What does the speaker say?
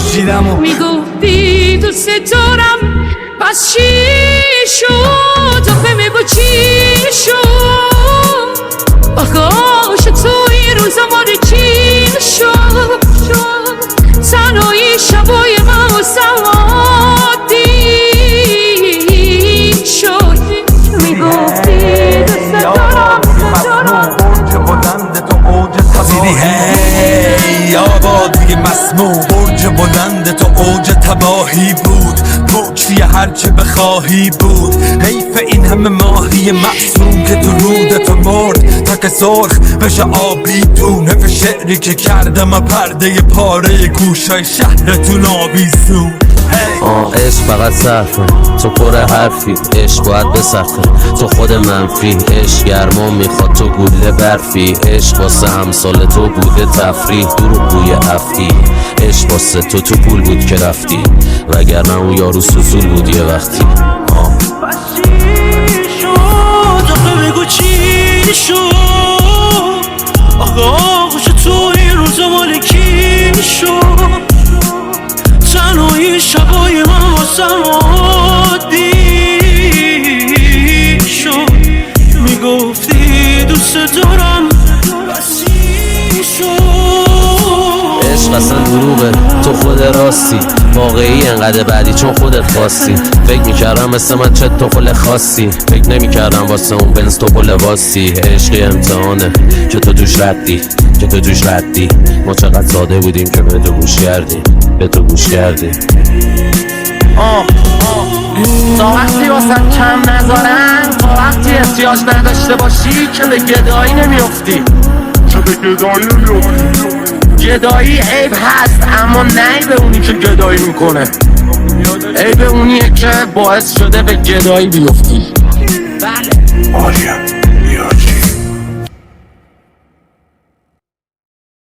کشیدم و میگفتی دوست دارم پس چی شد آخه میگو چی شد آخاش تو این روزا مال چی شد تنهایی شبای من و سوادی شد میگفتی دوست دارم برج بلند تو اوج دیدی هی آباد دیگه مسموم برج بلند تو اوج تباهی بود موجی هرچه بخواهی بود حیف این همه ماهی معصوم که تو رودت مرد تا که سرخ بشه آبی تو نف شعری که کردم پرده پاره گوشای شهرتون آویزون عشق فقط صرفه تو پر حرفی عشق باید بسخه تو خود منفی عشق گرما میخواد تو گوله برفی عشق واسه همسال تو بوده تفریح دروغ بوی افعی عشق واسه تو پول بود که رفتی وگرنه اون یارو سوسول بود یه وقتی آخه بگو چی شد آخه تو این روزا مال کی شد تنهایی شبای من واسم عادی شد میگفتی دوست دارم بس چی شد عشق اصلا دروغه تو خود راستی واقعی انقدر بعدی چون خودت خواستی فکر میکردم مثل من چه تو خل خاصی فکر نمیکردم واسه اون بنز تو خل واسی عشقی امتحانه که تو توش ردی ما چقدر ساده بودیم که به تو گوش کردیم تا وقتی واسم کم نذارن تا وقتی احتیاج نداشته باشی که به گدایی نمیافتی گدایی عیب هست اما نه به اونی که گدایی میکنه عیب اونیه که باعث شده به گدایی بیفتی. بله عالیه